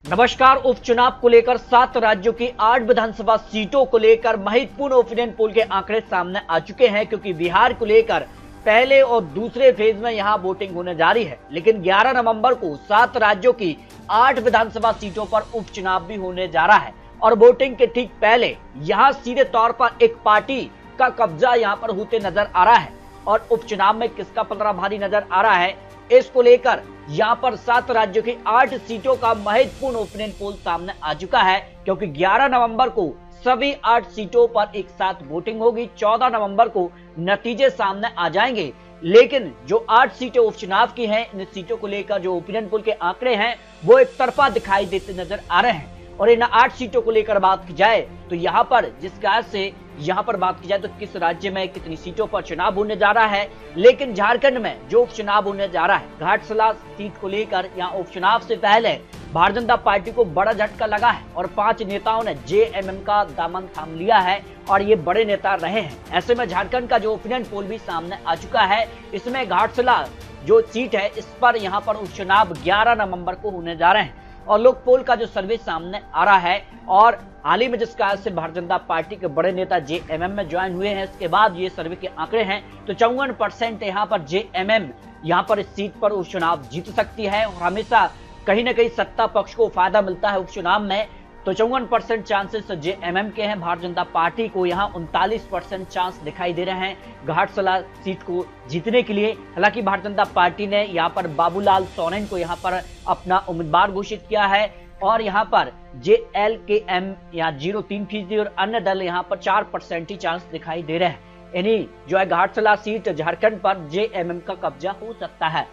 नमस्कार। उपचुनाव को लेकर 7 राज्यों की 8 विधानसभा सीटों को लेकर महत्वपूर्ण ओपिनियन पोल के आंकड़े सामने आ चुके हैं, क्योंकि बिहार को लेकर पहले और दूसरे फेज में यहां वोटिंग होने जारी है। लेकिन 11 नवंबर को 7 राज्यों की 8 विधानसभा सीटों पर उपचुनाव भी होने जा रहा है और वोटिंग के ठीक पहले यहां सीधे तौर पर एक पार्टी का कब्जा यहां पर होते नजर आ रहा है और उपचुनाव में किसका पलड़ा भारी नजर आ रहा है, इसको लेकर यहां पर 7 राज्यों की 8 सीटों का महत्वपूर्ण ओपिनियन पोल सामने आ चुका है, क्योंकि 11 नवंबर को सभी 8 सीटों पर एक साथ वोटिंग होगी। 14 नवंबर को नतीजे सामने आ जाएंगे। लेकिन जो 8 सीटें उपचुनाव की हैं, इन सीटों को लेकर जो ओपिनियन पोल के आंकड़े हैं वो एक तरफा दिखाई देते नजर आ रहे हैं। और इन 8 सीटों को लेकर बात की जाए तो यहाँ पर जिस प्रकार से यहाँ पर बात की जाए तो किस राज्य में कितनी सीटों पर चुनाव होने जा रहा है, लेकिन झारखंड में जो उपचुनाव होने जा रहा है घाटशिला सीट को लेकर यहाँ उपचुनाव से पहले भारतीय जनता पार्टी को बड़ा झटका लगा है और 5 नेताओं ने जेएमएम का दामन थाम लिया है और ये बड़े नेता रहे हैं। ऐसे में झारखंड का जो ओपिनियन पोल भी सामने आ चुका है, इसमें घाटशिला जो सीट है इस पर यहाँ पर उपचुनाव 11 नवंबर को होने जा रहे हैं और लोक पोल का जो सर्वे सामने आ रहा है और हाल ही में जिस कारण से भारतीय जनता पार्टी के बड़े नेता जेएमएम में ज्वाइन हुए हैं, इसके बाद ये सर्वे के आंकड़े हैं तो 54% यहाँ पर जेएमएम यहाँ पर इस सीट पर उपचुनाव जीत सकती है और हमेशा कहीं ना कहीं सत्ता पक्ष को फायदा मिलता है उपचुनाव में। तो 54% चांसेस जेएमएम के हैं। भारतीय जनता पार्टी को यहाँ 39% चांस दिखाई दे रहे हैं घाटशिला सीट को जीतने के लिए। हालांकि भारतीय जनता पार्टी ने यहाँ पर बाबूलाल सोरेन को यहाँ पर अपना उम्मीदवार घोषित किया है और यहाँ पर जेएलकेएम यहाँ 0.3% और अन्य दल यहाँ पर 4% ही चांस दिखाई दे रहे हैं। यानी जो है घाटशिला सीट झारखंड पर जेएमएम का कब्जा हो सकता है।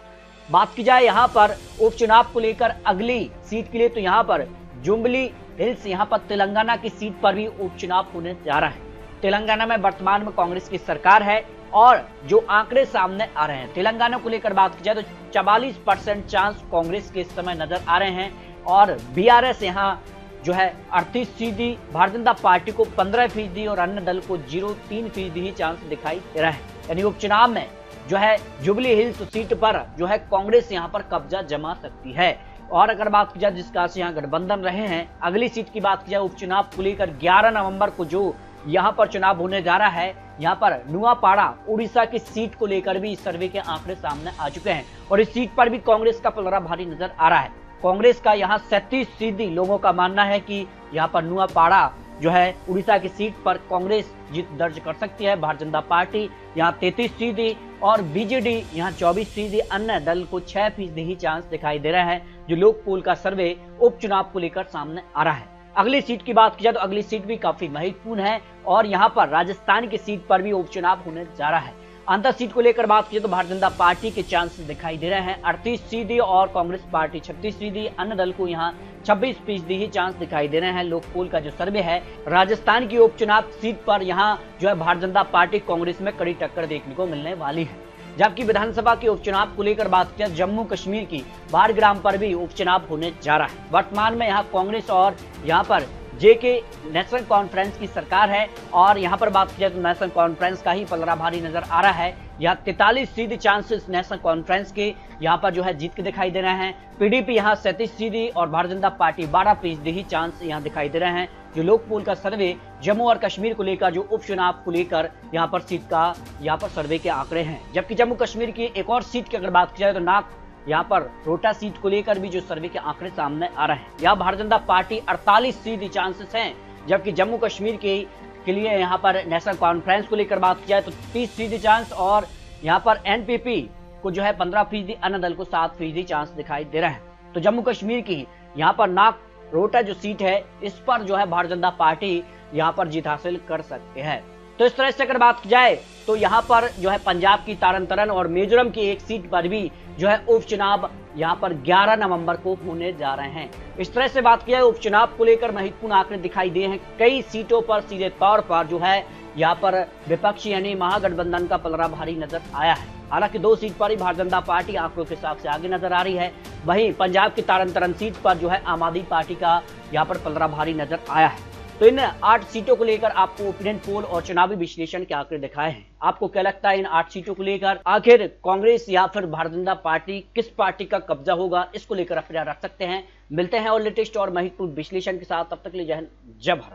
बात की जाए यहाँ पर उपचुनाव को लेकर अगली सीट के लिए तो यहाँ पर जुबली हिल्स यहाँ पर तेलंगाना की सीट पर भी उपचुनाव होने जा रहा है। तेलंगाना में वर्तमान में कांग्रेस की सरकार है और जो आंकड़े सामने आ रहे हैं तेलंगाना को लेकर बात की जाए तो 44% चांस कांग्रेस के इस समय नजर आ रहे हैं और बीआरएस यहाँ जो है 38%, भारतीय जनता पार्टी को 15% और अन्य दल को 0.3% ही चांस दिखाई दे रहा है। यानी उपचुनाव में जो है जुबली हिल्स सीट पर जो है कांग्रेस यहाँ पर कब्जा जमा सकती है। और अगर बात की जाए जिस कारण से यहाँ गठबंधन रहे हैं, अगली सीट की बात की जाए उपचुनाव को लेकर 11 नवंबर को जो यहाँ पर चुनाव होने जा रहा है, यहाँ पर नुआपाड़ा उड़ीसा की सीट को लेकर भी इस सर्वे के आंकड़े सामने आ चुके हैं और इस सीट पर भी कांग्रेस का पलड़ा भारी नजर आ रहा है। कांग्रेस का यहाँ 37% लोगों का मानना है कि यहाँ पर नुआपाड़ा जो है उड़ीसा की सीट पर कांग्रेस जीत दर्ज कर सकती है। भारतीय जनता पार्टी यहाँ 33% और बीजेडी यहाँ 24%, अन्य दल को 6% ही चांस दिखाई दे रहा है जो लोक पोल का सर्वे उपचुनाव को लेकर सामने आ रहा है। अगली सीट की बात की जाए तो अगली सीट भी काफी महत्वपूर्ण है और यहाँ पर राजस्थान की सीट पर भी उपचुनाव होने जा रहा है। अंतर सीट को लेकर बात की तो भारतीय जनता पार्टी के चांसेस दिखाई दे रहे हैं 38% और कांग्रेस पार्टी 36%, अन्य दल को यहाँ 26% ही चांस दिखाई दे रहे हैं। लोक पोल का जो सर्वे है राजस्थान की उपचुनाव सीट पर यहाँ जो है भारतीय जनता पार्टी कांग्रेस में कड़ी टक्कर देखने को मिलने वाली है। जबकि विधानसभा के उपचुनाव को लेकर बात की जम्मू कश्मीर की बाड़ग्राम पर भी उपचुनाव होने जा रहा है। वर्तमान में यहाँ कांग्रेस और यहाँ पर जेके नेशनल कॉन्फ्रेंस की सरकार है और यहाँ पर बात की जाए तो नेशनल कॉन्फ्रेंस का ही पलड़ा भारी नजर आ रहा है। यहाँ 43% चांसेस नेशनल कॉन्फ्रेंस के यहाँ पर जो है जीत के दिखाई दे रहे हैं। पीडीपी यहाँ 37% और भारतीय जनता पार्टी 12% ही चांस यहाँ दिखाई दे रहे हैं। जो लोक पोल का सर्वे जम्मू और कश्मीर को लेकर जो उपचुनाव को लेकर यहाँ पर सीट का यहाँ पर सर्वे के आंकड़े हैं। जबकि जम्मू कश्मीर की एक और सीट की अगर बात की जाए तो नाक यहाँ पर रोटा सीट को लेकर भी जो सर्वे के आंकड़े सामने आ रहे हैं। यहाँ भारतीय जनता पार्टी 48% चांसेस हैं, जबकि जम्मू कश्मीर के लिए यहाँ पर नेशनल कॉन्फ्रेंस को लेकर बात की जाए तो 30% चांस और यहाँ पर एनपीपी को जो है 15%, अन्य दल को 7% चांस दिखाई दे रहा है। तो जम्मू कश्मीर की यहाँ पर नाक रोटा जो सीट है इस पर जो है भारतीय जनता पार्टी यहाँ पर जीत हासिल कर सकते हैं। तो इस तरह से अगर बात की जाए तो यहाँ पर जो है पंजाब की तारन तारण और मिजोरम की एक सीट पर भी जो है उपचुनाव यहाँ पर 11 नवंबर को होने जा रहे हैं। इस तरह से बात किया उपचुनाव को लेकर महत्वपूर्ण आंकड़े दिखाई दिए हैं। कई सीटों पर सीधे तौर पर जो है यहाँ पर विपक्षी यानी महागठबंधन का पलड़ा भारी नजर आया है। हालांकि 2 सीट पर ही भारतीय जनता पार्टी आंकड़ों के हिसाब से आगे नजर आ रही है। वहीं पंजाब की तारन तारण सीट पर जो है आम आदमी पार्टी का यहाँ पर पलड़ा भारी नजर आया है। तो इन 8 सीटों को लेकर आपको ओपिनियन पोल और चुनावी विश्लेषण के आंकड़े दिखाए हैं। आपको क्या लगता है इन 8 सीटों को लेकर आखिर कांग्रेस या फिर भारतीय जनता पार्टी किस पार्टी का कब्जा होगा, इसको लेकर आप रख सकते हैं। मिलते हैं और लेटेस्ट और महत्वपूर्ण विश्लेषण के साथ, तब तक के लिए जय हिंद, जय भारत।